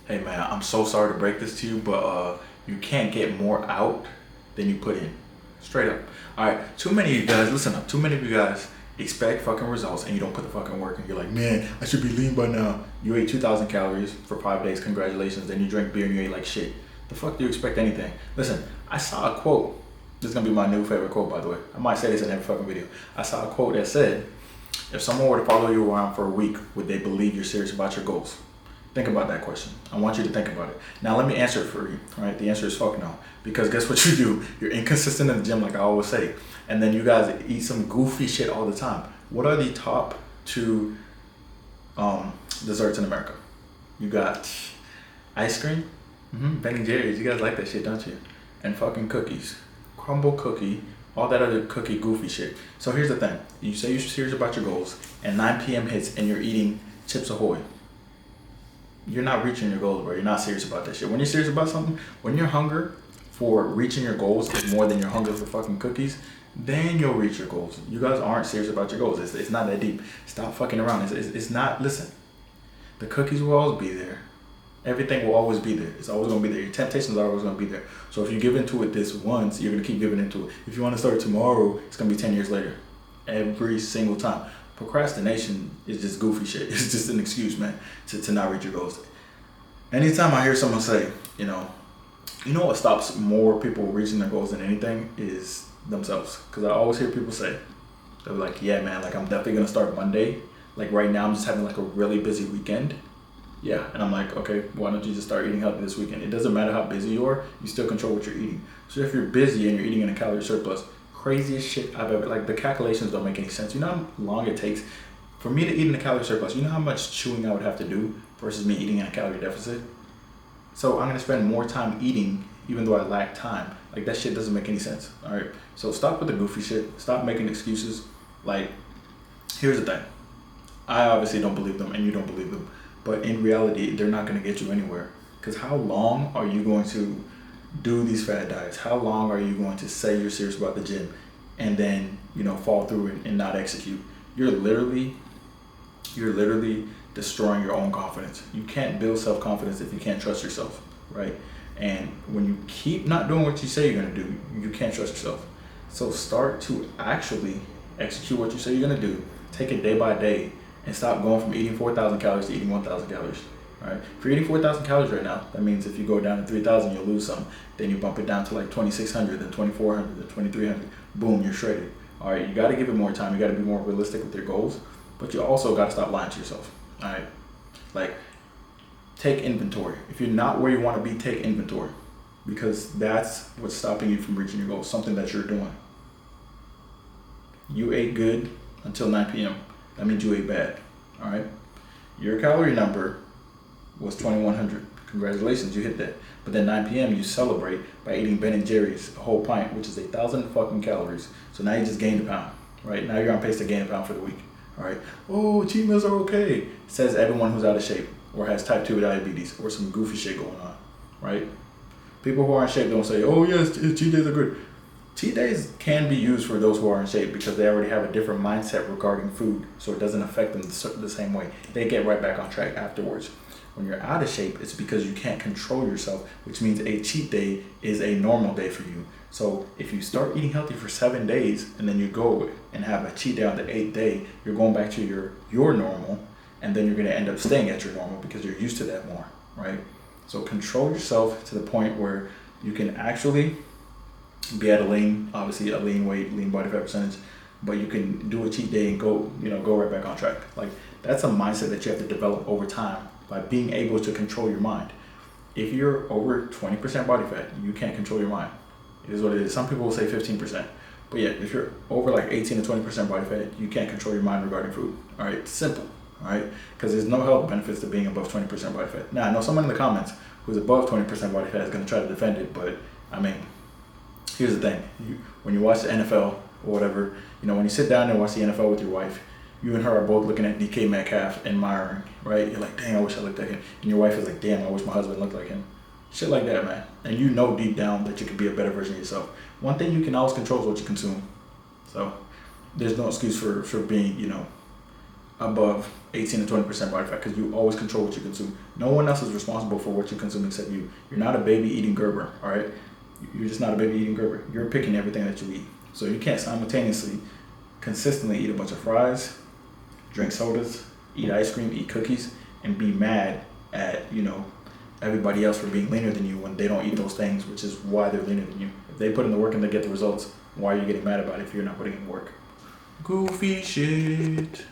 Hey man, I'm so sorry to break this to you, but you can't get more out than you put in. Straight up. Alright, too many of you guys, listen up, too many of you guys expect fucking results and you don't put the fucking work in. You're like, man, I should be lean by now. You ate 2,000 calories for 5 days, congratulations. Then you drink beer and you ate like shit. The fuck do you expect anything? Listen, I saw a quote. This is gonna be my new favorite quote, by the way. I might say this in every fucking video. I saw a quote that said, if someone were to follow you around for a week, would they believe you're serious about your goals? Think about that question. I want you to think about it. Now let me answer it for you, right? The answer is fuck no. Because guess what you do? You're inconsistent in the gym, like I always say. And then you guys eat some goofy shit all the time. What are the top two desserts in America? You got ice cream, Ben and Jerry's. You guys like that shit, don't you? And fucking cookies. Crumble cookie, all that other cookie goofy shit. So here's the thing. You say you're serious about your goals, and 9 p.m. hits and you're eating Chips Ahoy. You're not reaching your goals, bro. You're not serious about that shit. When you're serious about something, when your hunger for reaching your goals is more than your hunger for fucking cookies, then you'll reach your goals. You guys aren't serious about your goals. It's not that deep. Stop fucking around. It's not, listen, the cookies will always be there. Everything will always be there. It's always going to be there. Your temptations are always going to be there. So if you give into it this once, you're going to keep giving into it. If you want to start tomorrow, it's going to be 10 years later. Every single time. Procrastination is just goofy shit. It's just an excuse, man, to not reach your goals. Anytime I hear someone say, you know what stops more people reaching their goals than anything is themselves. Because I always hear people say, they're like, yeah, man, like I'm definitely going to start Monday. Like right now, I'm just having like a really busy weekend. Yeah, and I'm like, okay, why don't you just start eating healthy this weekend? It doesn't matter how busy you are, you still control what you're eating. So if you're busy and you're eating in a calorie surplus, craziest shit I've ever, like the calculations don't make any sense. You know how long it takes for me to eat in a calorie surplus? You know how much chewing I would have to do versus me eating in a calorie deficit? So I'm gonna spend more time eating even though I lack time. Like that shit doesn't make any sense, all right? So stop with the goofy shit, stop making excuses. Like, here's the thing. I obviously don't believe them and you don't believe them. But in reality, they're not going to get you anywhere. Because how long are you going to do these fad diets? How long are you going to say you're serious about the gym and then, fall through and not execute? You're literally destroying your own confidence. You can't build self-confidence if you can't trust yourself, right? And when you keep not doing what you say you're going to do, you can't trust yourself. So start to actually execute what you say you're going to do. Take it day by day. And stop going from eating 4,000 calories to eating 1,000 calories, right? If you're eating 4,000 calories right now, that means if you go down to 3,000, you'll lose some. Then you bump it down to like 2,600, then 2,400, then 2,300. Boom, you're shredded. All right, you got to give it more time. You got to be more realistic with your goals, but you also got to stop lying to yourself, all right? Like, take inventory. If you're not where you want to be, take inventory because that's what's stopping you from reaching your goals, something that you're doing. You ate good until 9 p.m. That means you ate bad, all right? Your calorie number was 2,100. Congratulations, you hit that. But then 9 p.m. you celebrate by eating Ben and Jerry's, a whole pint, which is 1,000 fucking calories. So now you just gained a pound, right? Now you're on pace to gain a pound for the week, all right? Oh, cheat meals are okay. It says everyone who's out of shape or has type 2 diabetes or some goofy shit going on, right? People who are in shape don't say, oh yes, cheat days are good. Cheat days can be used for those who are in shape because they already have a different mindset regarding food, so it doesn't affect them the same way. They get right back on track afterwards. When you're out of shape, it's because you can't control yourself, which means a cheat day is a normal day for you. So if you start eating healthy for 7 days and then you go and have a cheat day on the 8th day, you're going back to your normal, and then you're going to end up staying at your normal because you're used to that more, right? So control yourself to the point where you can actually be at a lean weight, lean body fat percentage, but you can do a cheat day and go right back on track. Like that's a mindset that you have to develop over time by being able to control your mind. If you're over 20% body fat, you can't control your mind. It is what it is. Some people will say 15%, but yeah, if you're over like 18 to 20% body fat, you can't control your mind regarding food. All right, simple. All right, because there's no health benefits to being above 20% body fat. Now I know someone in the comments who's above 20% body fat is going to try to defend it, but I mean, here's the thing, when you watch the NFL or whatever, when you sit down and watch the NFL with your wife, you and her are both looking at DK Metcalf, admiring, right? You're like, dang, I wish I looked like him. And your wife is like, damn, I wish my husband looked like him. Shit like that, man. And you know deep down that you could be a better version of yourself. One thing you can always control is what you consume. So there's no excuse for being, above 18 to 20% body fat, because you always control what you consume. No one else is responsible for what you consume except you. You're not a baby eating Gerber, all right? You're just not a baby eating Gerber. You're picking everything that you eat. So you can't simultaneously consistently eat a bunch of fries, drink sodas, eat ice cream, eat cookies, and be mad at, everybody else for being leaner than you when they don't eat those things, which is why they're leaner than you. If they put in the work and they get the results, why are you getting mad about it if you're not putting in work? Goofy shit.